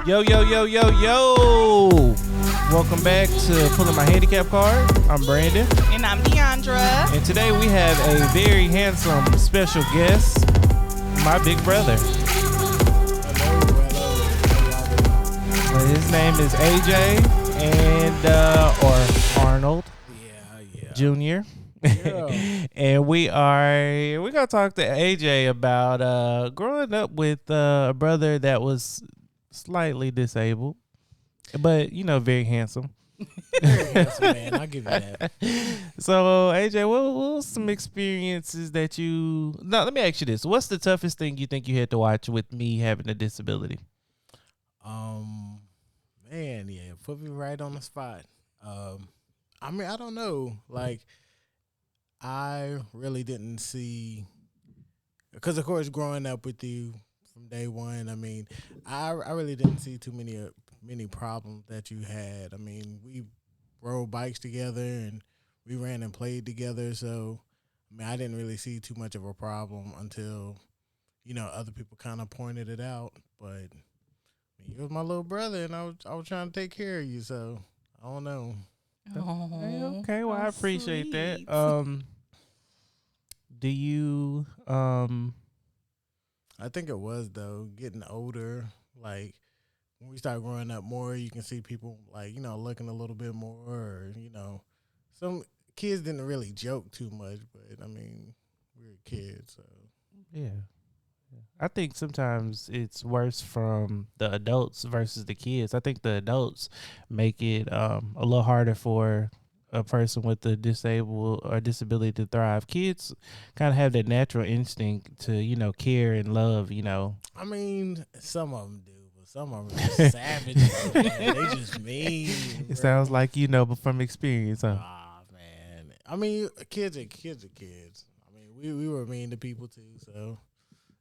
Yo, yo, yo, yo, yo. Welcome back to Pulling My Handicap Card. I'm Brandon. And I'm Deandra. And today we have a very handsome special guest, my big brother. Hello. His name is AJ or Arnold Jr. Yeah. And we're gonna talk to AJ about growing up with a brother that was slightly disabled, but very handsome. Very handsome, man. I'll give you that. So AJ, what was some experiences that you? No, let me ask you this: what's the toughest thing you think you had to watch with me having a disability? Man, yeah, put me right on the spot. I mean, I don't know, like. I really didn't see, because of course, growing up with you from day one, I mean, I really didn't see too many problems that you had. I mean, we rode bikes together and we ran and played together, so I mean, I didn't really see too much of a problem until, other people kind of pointed it out. But I mean, you was my little brother, and I was trying to take care of you, so I don't know. Oh, okay, well, I appreciate that. Do you I think it was though, getting older, like when we start growing up more, you can see people like, looking a little bit more, or, some kids didn't really joke too much, but I mean, we were kids, so yeah. I think sometimes it's worse from the adults versus the kids. I think the adults make it a little harder for a person with a disabled or disability to thrive. Kids kind of have that natural instinct to, care and love, I mean, some of them do, but some of them are just savages, man. They just mean. It sounds like but from experience, huh? Man. I mean, kids are kids. I mean, we were mean to people too, so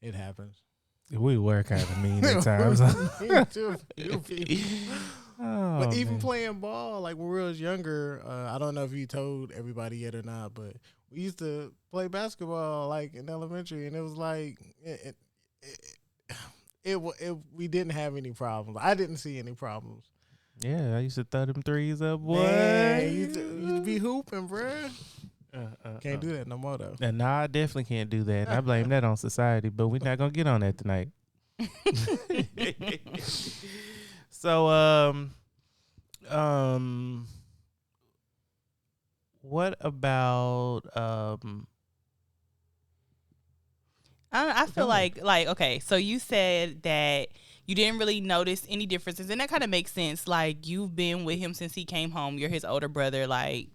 it happens. We were kind of mean at times. Oh, but even man. playing ball, like when we was younger, I don't know if you told everybody yet or not, but we used to play basketball like in elementary, and it was like we didn't have any problems. I didn't see any problems. Yeah, I used to throw them threes up, boy. Man, you used to be hooping, bruh. Can't do that no more though. And nah, I definitely can't do that. And I blame that on society, but we're not gonna get on that tonight. So, what about I feel like okay, so you said that you didn't really notice any differences, and that kind of makes sense. Like, you've been with him since he came home. You're his older brother. Like,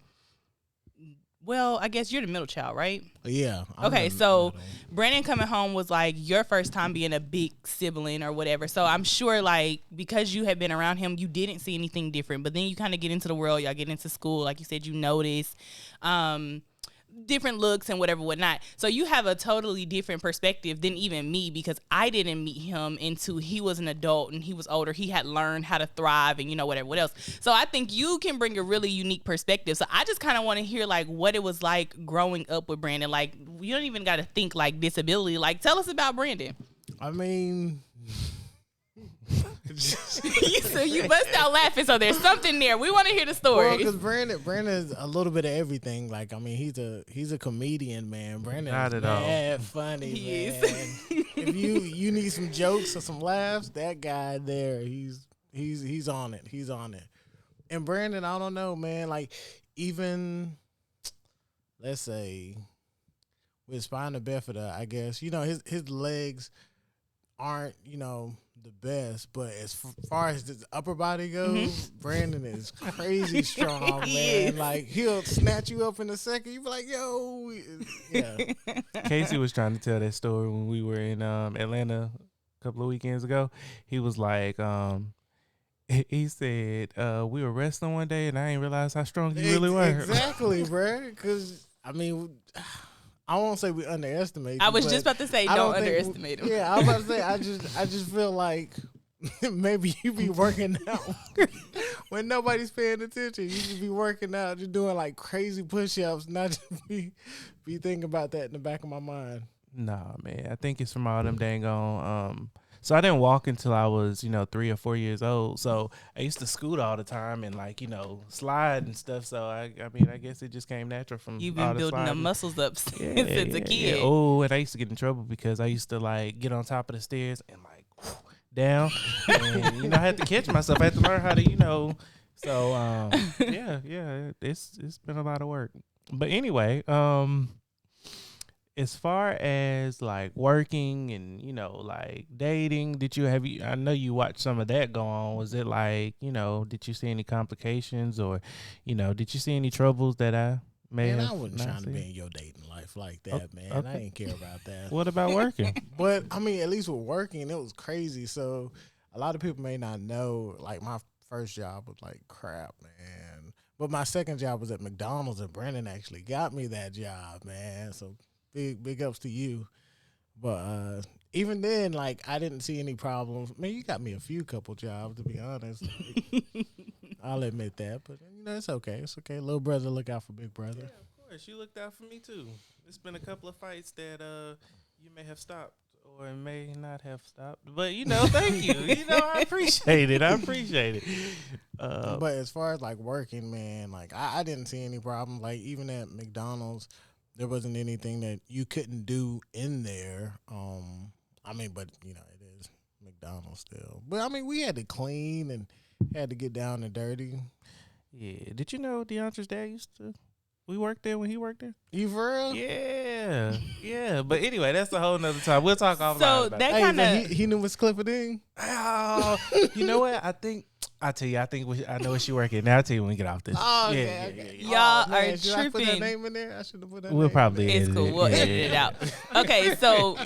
well, I guess you're the middle child, right? Yeah. Okay, so Brandon coming home was like your first time being a big sibling or whatever. So I'm sure, like, because you had been around him, you didn't see anything different. But then you kind of get into the world, y'all get into school, like you said, you notice different looks and whatnot. So you have a totally different perspective than even me, because I didn't meet him until he was an adult and he was older. He had learned how to thrive and what else. So I think you can bring a really unique perspective. So I just kind of want to hear like what it was like growing up with Brandon. Like, you don't even got to think like disability. Like, tell us about Brandon. I mean, you bust out laughing, so there's something there. We want to hear the story. Well, because Brandon's a little bit of everything. Like, I mean, he's a comedian, man. Brandon's mad funny, he man. If you need some jokes or some laughs, that guy there, he's on it. He's on it. And Brandon, I don't know, man. Like, even let's say with spina bifida, I guess his legs aren't the best, but as far as the upper body goes, Brandon is crazy strong, man. Like, he'll snatch you up in a second. You be like, yo, yeah. Casey was trying to tell that story when we were in Atlanta a couple of weekends ago. He was like, he said, we were wrestling one day and I didn't realize how strong you really were. Exactly, bro. Because, I mean, I won't say we underestimate. I was just about to say, don't underestimate him. Yeah, I was about to say, I just feel like maybe you be working out when nobody's paying attention. You should be working out, just doing like crazy push-ups, not just be thinking about that in the back of my mind. Nah, man. I think it's from all them dang on So I didn't walk until I was, 3 or 4 years old. So I used to scoot all the time and like, slide and stuff. So I mean, I guess it just came natural from You've all been the building the sliding. muscles up Yeah, since a yeah, kid. yeah. Oh, and I used to get in trouble because I used to like get on top of the stairs and like down, and I had to catch myself. I had to learn how to. So yeah, it's been a lot of work. But anyway, as far as like working and like dating, I know you watched some of that go on. Was it like did you see any complications or did you see any troubles that I may Man, have I wasn't not trying to seen? be in your dating life like that, man. I okay. didn't care about that. What about working? But I mean, at least with working, it was crazy. So a lot of people may not know. Like my first job was like crap, man. But my second job was at McDonald's, and Brandon actually got me that job, man. So big ups to you. But even then, like I didn't see any problems. Man, you got me a few couple jobs to be honest. I'll admit that, but it's okay. It's okay. Little brother, look out for big brother. Yeah, of course. You looked out for me too. It's been a couple of fights that you may have stopped or may not have stopped. But thank you. I appreciate it. But as far as like working, man, like I didn't see any problem. Like even at McDonald's, there wasn't anything that you couldn't do in there. I mean, but it is McDonald's still. But I mean, we had to clean and had to get down and dirty. Yeah. Did you know DeAndre's dad we worked there when he worked there? You for real? Yeah. Yeah. But anyway, that's a whole nother time. We'll talk offline So about that Hey, kind so of he knew Miss Cliffordine. Oh, you know what? I tell you, I know where she working. Now I'll tell you when we get off this. Oh, okay, yeah, okay. yeah. Y'all man, are should I put that tripping. name in there? I should have put that. We'll name probably It's edit cool. it. We'll Yeah, edit yeah, it yeah. out. Okay, so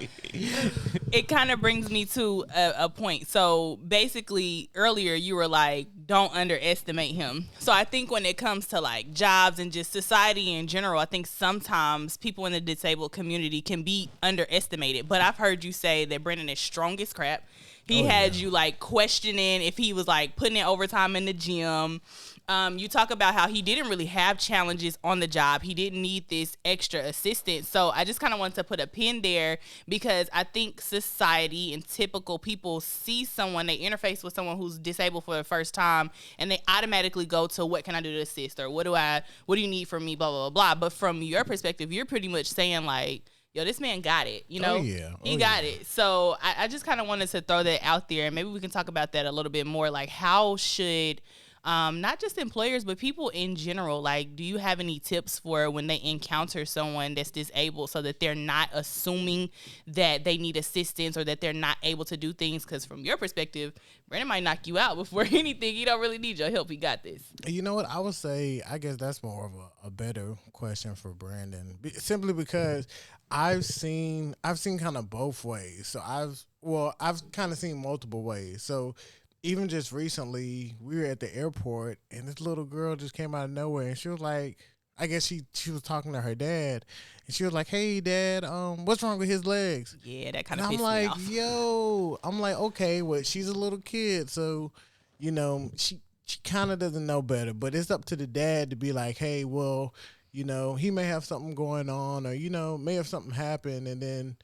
it kind of brings me to a point. So basically, earlier you were like, don't underestimate him. So I think when it comes to like jobs and just society in general, I think sometimes people in the disabled community can be underestimated. But I've heard you say that Brendan is strong as crap. He had you like questioning if he was like putting in overtime in the gym. You talk about how he didn't really have challenges on the job. He didn't need this extra assistance. So I just kind of wanted to put a pin there because I think society and typical people see someone, they interface with someone who's disabled for the first time, and they automatically go to what can I do to assist, or what do you need from me, blah, blah, blah, blah. But from your perspective, you're pretty much saying like, yo, this man got it, He got it. So I just kind of wanted to throw that out there, and maybe we can talk about that a little bit more. Like, how should not just employers, but people in general, like, do you have any tips for when they encounter someone that's disabled so that they're not assuming that they need assistance or that they're not able to do things? Because from your perspective, Brandon might knock you out before anything. He don't really need your help. He got this. You know what? I would say, I guess that's more of a better question for Brandon, simply because I've seen kind of both ways. So I've kind of seen multiple ways. So even just recently, we were at the airport, and this little girl just came out of nowhere, and she was like, I guess she was talking to her dad, and she was like, "Hey, Dad, what's wrong with his legs?" Yeah, that kind And of pissed I'm like, me off. "Yo," I'm like, "Okay, well, she's a little kid, so she kind of doesn't know better, but it's up to the dad to be like, hey, well, he may have something going on, or may have something happen, and then,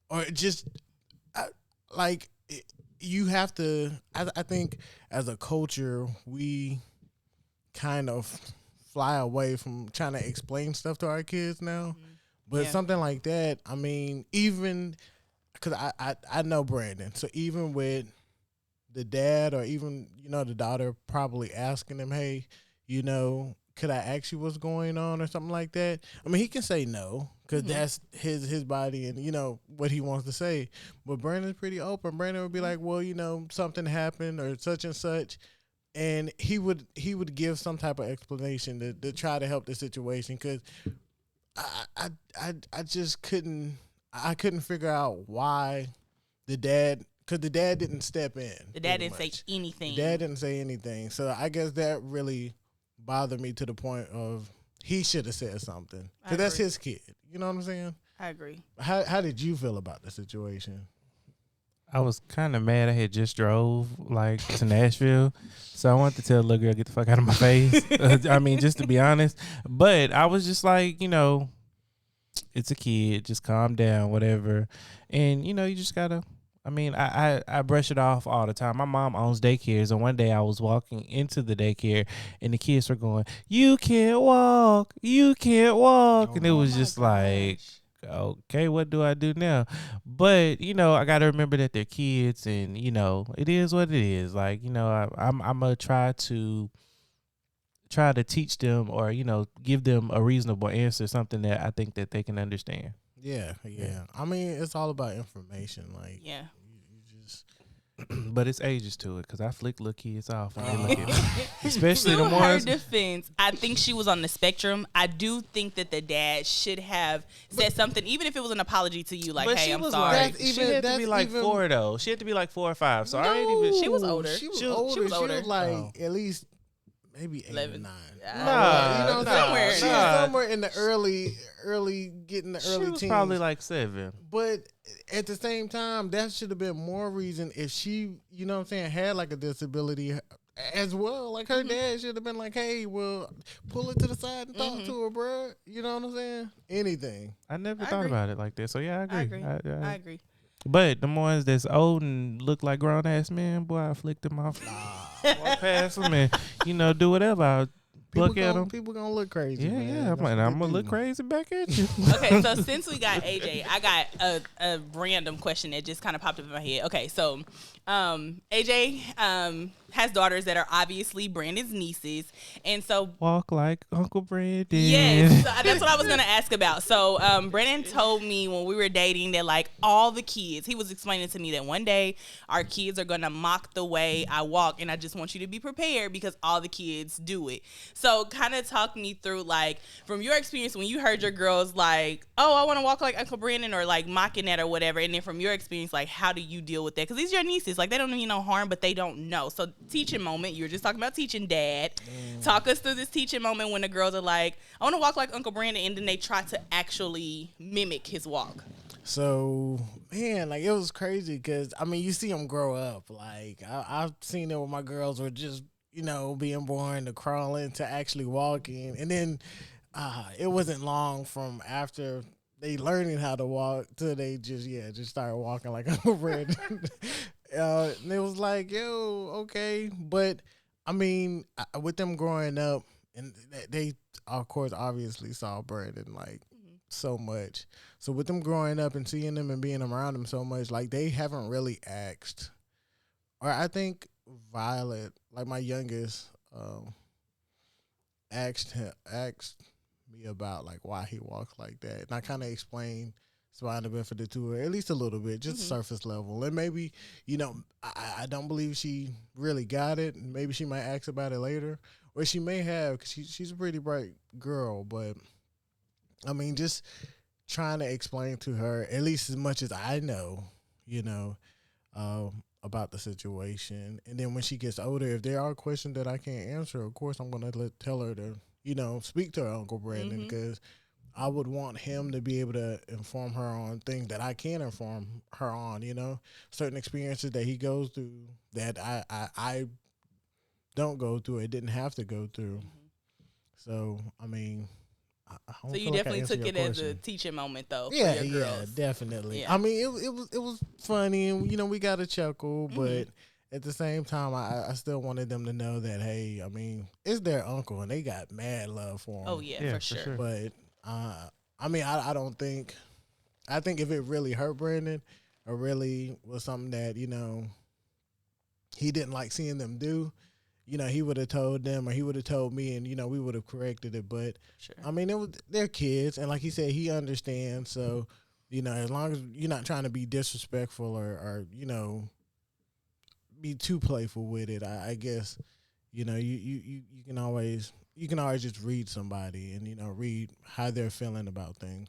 or just you have to. I think as a culture, we kind of fly away from trying to explain stuff to our kids now. Mm-hmm. But Yeah. something like that, I mean, even because I know Brandon, so even with the dad or even the daughter probably asking him, hey, could I ask you what's going on or something like that? I mean, he can say no because that's his body and what he wants to say. But Brandon's pretty open. Brandon would be like, well, something happened or such and such. And he would give some type of explanation to try to help the situation, because I just couldn't figure out why the dad, because the dad didn't step in. The dad pretty didn't say much. anything. The dad didn't say anything. So I guess that really bothered me to the point of he should have said something, I because that's agree. his kid. You know what I'm saying? I agree. How did you feel about the situation? I was kind of mad. I had just drove to Nashville, so I wanted to tell the little girl, get the fuck out of my face. I mean, just to be honest. But I was just like, it's a kid. Just calm down, whatever. And you just gotta. I mean, I brush it off all the time. My mom owns daycares, and one day I was walking into the daycare, and the kids were going, "You can't walk, you can't walk," and it was just like, okay, what do I do now? But I got to remember that they're kids, and it is what it is. Like I'm gonna try to teach them, or give them a reasonable answer, something that I think that they can understand. Yeah. I mean, it's all about information. Like, Yeah. you just. But it's ages to it, because I flick little kids off when they look at me. Especially To the her ones. defense, I think she was on the spectrum. I do think that the dad should have said something, even if it was an apology to you, like, But "Hey, she I'm was sorry." like, she had to be like 4 though. She had to be like 4 or 5. So I ain't even. She was older. She was She was older. She older. was like at least maybe 8 or 11. 9. Nah, you know, somewhere. She was somewhere in the early getting the early She was teens. probably like 7. But at the same time, that should have been more reason if she, you know what I'm saying, had like a disability as well. Like her dad should have been like, "Hey, well, pull it to the side and talk to her, bro." You know what I'm saying? Anything. I never I thought agree. about it like that. So yeah, I agree. I agree. But the ones that's old and look like grown ass men, boy, I flicked them off. Walk past them and do whatever. I look at them. People gonna look crazy. Yeah, man. yeah. That's what I'm they gonna look do. crazy back at you. Okay, so since we got AJ, I got a random question that just kind of popped up in my head. Okay, so AJ has daughters that are obviously Brandon's nieces, and so Walk like Uncle Brandon. yes, so that's what I was gonna ask about. So Brandon told me when we were dating that like all the kids, he was explaining to me that one day our kids are gonna mock the way I walk, and I just want you to be prepared because all the kids do it. So kind of talk me through like from your experience when you heard your girls like, "Oh, I want to walk like Uncle Brandon," or like mocking that or whatever, and then from your experience, like how do you deal with that? Because these are your nieces, like they don't mean no harm, but they don't know. So teaching moment, you were just talking about teaching, Dad. Talk us through this teaching moment when the girls are like, "I want to walk like Uncle Brandon," and then they try to actually mimic his walk. So, man, like it was crazy because I mean, you see them grow up. Like I've seen it when my girls were just being born to crawling to actually walking, and then it wasn't long from after they learning how to walk till they just started walking like Uncle Brandon. And it was like, yo, okay, but I mean, with them growing up, and they of course obviously saw Brandon like so much. So with them growing up and seeing them and being around them so much, like they haven't really asked, or I think Violet, like my youngest, asked me about like why he walks like that, and I kind of explained spina bifida to her at least a little bit, just surface level, and maybe I don't believe she really got it. Maybe she might ask about it later, or she may have because she's a pretty bright girl, but I mean just trying to explain to her at least as much as I know, about the situation. And then when she gets older, if there are questions that I can't answer, of course I'm going to tell her to, speak to her Uncle Brandon, because I would want him to be able to inform her on things that I can inform her on, certain experiences that he goes through that I don't go through, it didn't have to go through. So, I mean, So you definitely took it as a teaching moment, though. Yeah, for your girls. definitely. Yeah. I mean, it was funny, and we got a chuckle, but at the same time, I still wanted them to know that, hey, I mean, it's their uncle, and they got mad love for him. Oh yeah, for sure. But I mean, I don't think. I think if it really hurt Brandon, or really was something that he didn't like seeing them do, he would have told them, or he would have told me, and we would have corrected it. But Sure. I mean, they're kids, and like he said, he understands. So as long as you're not trying to be disrespectful or be too playful with it, I guess you can always just read somebody and read how they're feeling about things.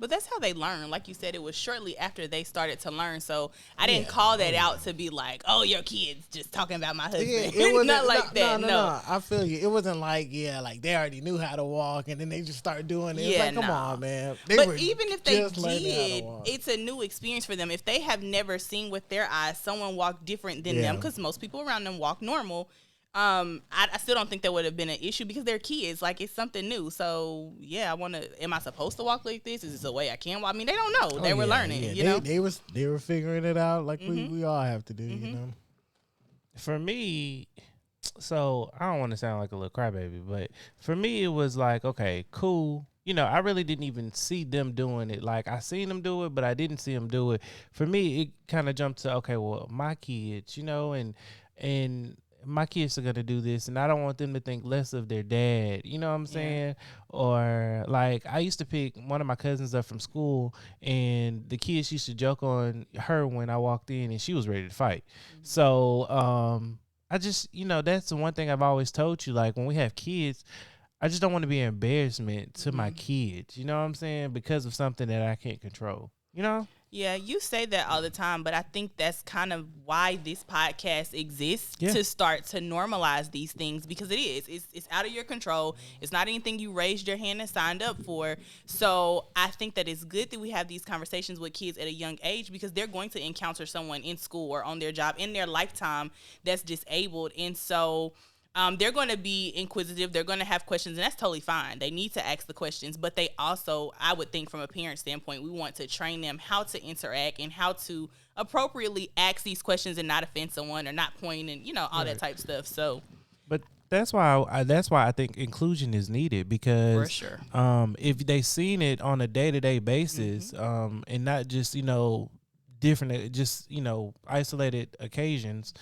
But that's how they learn. Like you said, it was shortly after they started to learn. So I didn't call that out to be like, "Oh, your kid's just talking about my husband." Yeah, it wasn't not like that. No, I feel you. It wasn't like like they already knew how to walk and then they just start doing it. It's like, come on, man. But even if they just learning how to did, walk. it's a new experience for them. If they have never seen with their eyes someone walk different than them, because most people around them walk normal. I still don't think that would have been an issue because they're kids. Like, it's something new. So yeah, am I supposed to walk like this? Is this a way I can walk? I mean, they don't know. They were learning. You know, they were figuring it out like we all have to do. You know, for me, so I don't want to sound like a little crybaby, but for me, it was like, okay, cool. You know, I really didn't even see them doing it. Like, I seen them do it, but I didn't see them do it. For me, it kind of jumped to, okay, well, my kids, you know, and my kids are gonna do this, and I don't want them to think less of their dad. You know what I'm saying? Or like, I used to pick one of my cousins up from school, and the kids used to joke on her when I walked in, and she was ready to fight. So I just, you know, that's the one thing I've always told you. Like, when we have kids, I just don't want to be an embarrassment to my kids. You know what I'm saying? Because of something that I can't control. You know? Yeah, you say that all the time, but I think that's kind of why this podcast exists, to start to normalize these things, because it is. It's out of your control. It's not anything you raised your hand and signed up for. So I think that it's good that we have these conversations with kids at a young age, because they're going to encounter someone in school or on their job in their lifetime that's disabled. And so they're going to be inquisitive. They're going to have questions, and that's totally fine. They need to ask the questions, but they also, I would think from a parent standpoint, we want to train them how to interact and how to appropriately ask these questions and not offend someone or not point and, you know, all that type of stuff. So, but that's why I think inclusion is needed, because for sure, if they seen it on a day-to-day basis, and not just, you know, different, just, you know, isolated occasions,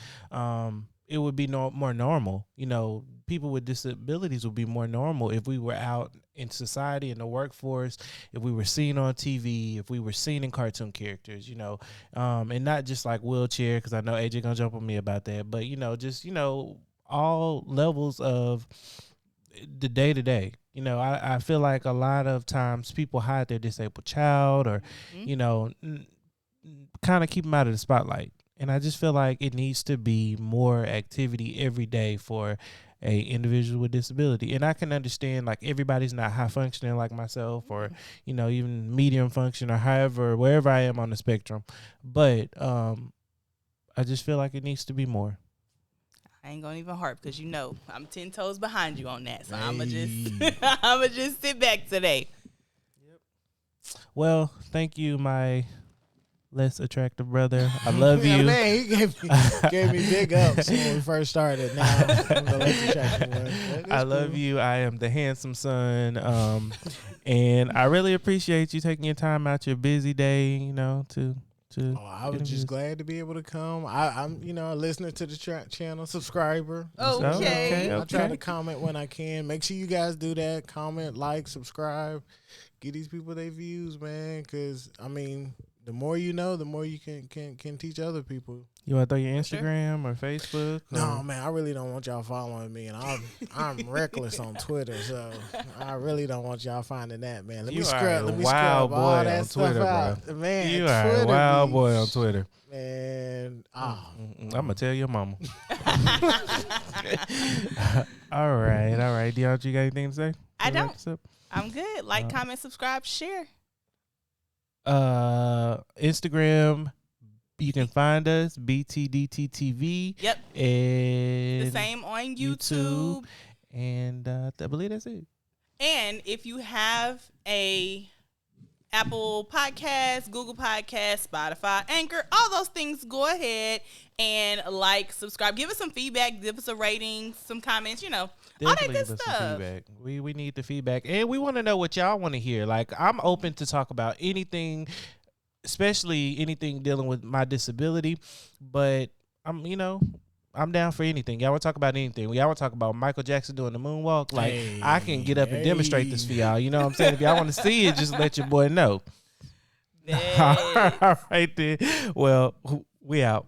it would be more normal. You know, people with disabilities would be more normal if we were out in society, in the workforce, if we were seen on TV, if we were seen in cartoon characters, you know, and not just like wheelchair, because I know AJ gonna jump on me about that, but, you know, just, you know, all levels of the day-to-day. You know, I feel like a lot of times people hide their disabled child, or, you know, kind of keep them out of the spotlight. And I just feel like it needs to be more activity every day for a individual with disability. And I can understand, like, everybody's not high functioning like myself, or, you know, even medium function, or wherever I am on the spectrum. But I just feel like it needs to be more. I ain't gonna even harp, because, you know, I'm 10 toes behind you on that. So I'ma just sit back today. Well, thank you, my less attractive brother. I love you. Man, he gave me big ups when we first started. Now I'm the less attractive one. I love you. I am the handsome son. And I really appreciate you taking your time out your busy day, you know, to I was just glad to be able to come. I'm, you know, a listener to the channel, subscriber. Okay. I try to comment when I can. Make sure you guys do that. Comment, like, subscribe. Get these people their views, man, because, I mean, the more you know, the more you can teach other people. You want to throw your Instagram or Facebook? No, man, I really don't want y'all following me, and I'm reckless on Twitter, so I really don't want y'all finding that, man. Let me scrub all that stuff out, bro. Man, you are a wild boy on Twitter, man. I'm gonna tell your mama. All right, Deandra, you got anything to say? I don't. I'm good. Like, comment, subscribe, share. Instagram, you can find us BTDTTV. Yep. And the same on YouTube. And I believe that's it. And if you have a Apple Podcasts, Google Podcasts, Spotify, Anchor, all those things, go ahead and like, subscribe, give us some feedback, give us a rating, some comments, you know, definitely all that good stuff. Feedback. We need the feedback, and we want to know what y'all want to hear. Like, I'm open to talk about anything, especially anything dealing with my disability, but I'm down for anything. Y'all want to talk about anything? Y'all want to talk about Michael Jackson doing the moonwalk? Like, I can get up and demonstrate this for y'all. You know what I'm saying? If y'all want to see it, just let your boy know. All right then. Well, we out.